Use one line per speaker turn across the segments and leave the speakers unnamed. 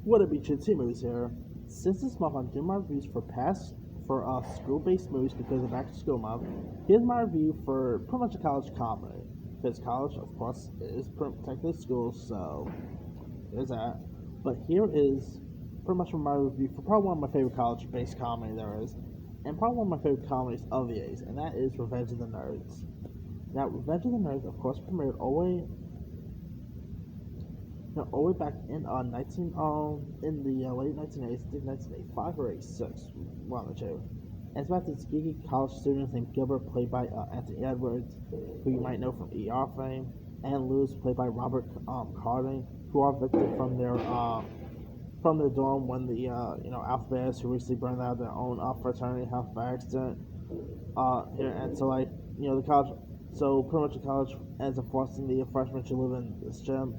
What it be Chin Movies here. Since this month I'm doing my reviews for school-based movies because of back to school month. Here's my review for pretty much a college comedy. Because college, of course, is technically school, so there's that. But here is pretty much my review for probably one of my favorite college-based comedy there is, and probably one of my favorite comedies of the 80s, and that is Revenge of the Nerds. Now, Revenge of the Nerds, of course, premiered all the way back in 19 in the late 1980s, I think 1985 or 86, one of the two. And it's about this geeky college student named Gilbert, played by Anthony Edwards, who you might know from ER fame, and Lewis, played by Robert Carding, who are evicted from their dorm when the alphabets who recently burned out their own fraternity house by accident. Here and so like the college, so pretty much the college ends up forcing the freshmen to live in this gym,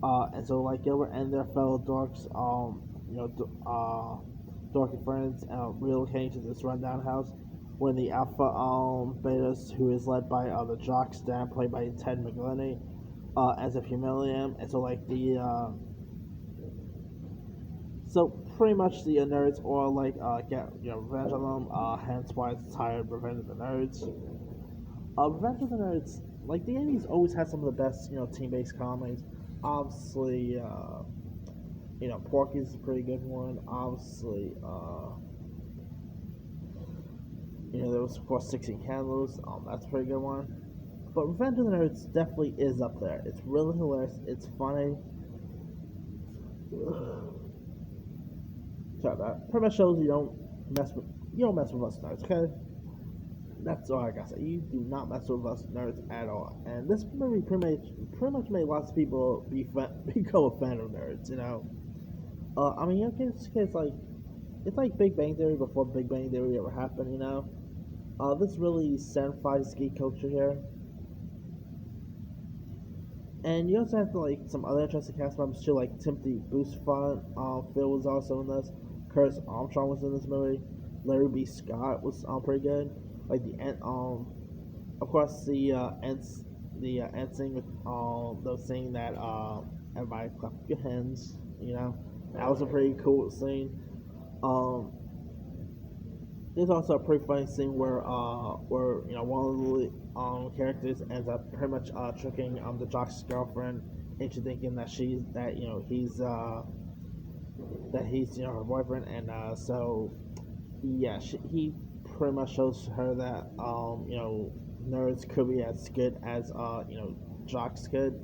and so like Gilbert and their fellow dorks, dorky friends, relocating to this rundown house when the Alpha Betas, who is led by the jock Stan, played by Ted McGliney, ends up humiliating him, and so like the so pretty much the nerds all like get revenge on them. Hence why it's tired Revenge of the Nerds. Revenge of the Nerds, like the '80s, always had some of the best team-based comedies. Obviously, Porky's is a pretty good one. Obviously, there was of course 16 Candles. That's a pretty good one. But Revenge of the Nerds definitely is up there. It's really hilarious. It's funny. Sorry about that. Pretty much shows you don't mess with us nerds, okay? That's all I gotta say. You do not mess with us nerds at all. And this movie pretty much made lots of people become a fan of nerds. I mean, it's like Big Bang Theory before Big Bang Theory ever happened. This really centifies geek culture here. And you also have like some other interesting cast members too, like Timothy Busfont. Phil was also in this. Curtis Armstrong was in this movie. Larry B. Scott was pretty good. Like the end, of course end scene with those saying that everybody clap your hands. That was a pretty cool scene. Um, there's also a pretty funny scene where one of the characters ends up pretty much tricking the jock's girlfriend into thinking that he's her boyfriend, and so yeah, he pretty much shows her that nerds could be as good as jocks could.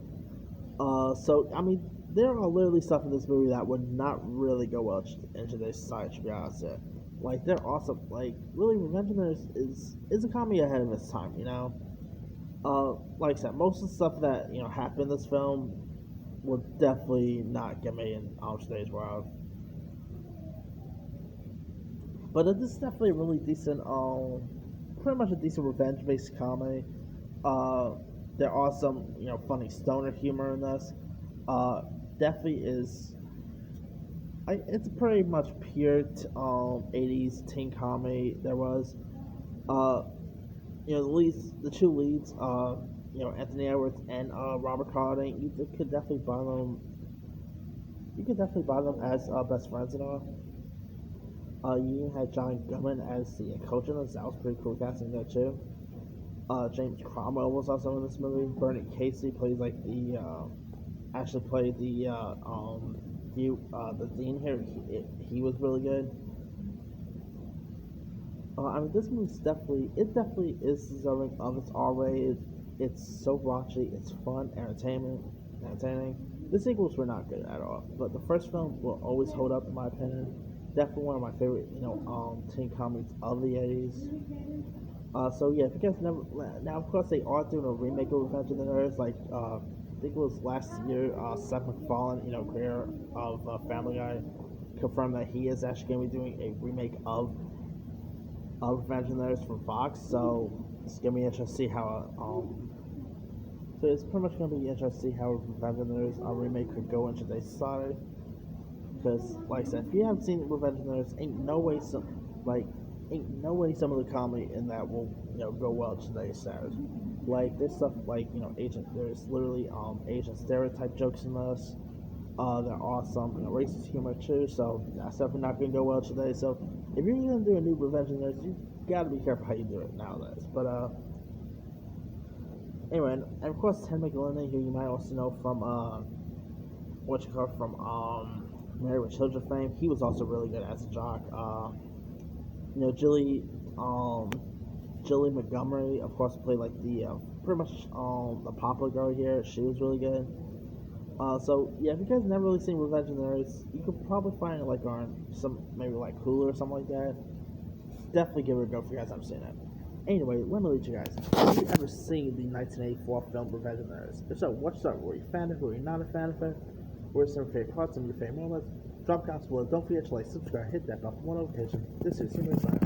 So I mean, there are literally stuff in this movie that would not really go well in today's society. To be honest, yeah. Like they're awesome. Like really, Revenge of the Nerds is a comedy ahead of its time. Like I said, most of the stuff that happened in this film would definitely not get made in today's world. But it is definitely a really decent, pretty much a decent revenge-based comedy. Uh, there are some, funny stoner humor in this. Uh, Definitely is. It's pretty much pure '80s teen comedy. There was, uh, the two leads, Anthony Edwards and Robert Carding. Could definitely buy them. You could definitely buy them as best friends and all. You had John Goodman as the coach in this. That was pretty cool casting there too. James Cromwell was also in this movie. Bernie Casey plays like actually played the dean here. He was really good. I mean, this movie's definitely is deserving of its R rated. It's so raunchy. It's fun, entertaining. The sequels were not good at all, but the first film will always hold up in my opinion. Definitely one of my favorite, teen comedies of the '80s. So yeah, if you guys never now, of course they are doing a remake of Revenge of the Nerds. Like I think it was last year. Seth MacFarlane, creator of Family Guy, confirmed that he is actually going to be doing a remake of Revenge of the Nerds from Fox. So it's gonna be interesting to see how so it's pretty much gonna be interesting to see how Revenge of the Nerds remake could go into today's society. Because, like I said, if you haven't seen Revenge of the Nerds, ain't no way some of the comedy in that will go well to today's standards. Like there's stuff like Asian. There's literally Asian stereotype jokes in this. There are some racist humor too, so that's definitely not going to go well today. So if you're going to do a new Revenge of the Nerds, you got to be careful how you do it nowadays. But anyway, and of course Ted McGlinnan, who you might also know from Married with Children fame. He was also really good as a jock. You know, Julie Montgomery, of course, played like the pretty much the popular girl here. She was really good. So yeah, if you guys never really seen Revenge of the Nerds, you could probably find it like on some maybe like Hulu or something like that. Definitely give it a go if you guys haven't seen it. Anyway, let me lead you guys. Have you ever seen the 1984 film Revenge of the Nerds? If so, what's up? Were you a fan of it? Were you not a fan of it? What are some of your favorite parts, some of your favorite moments? Drop comments below. Don't forget to like, subscribe, hit that bell for more notifications. This is Super Sign.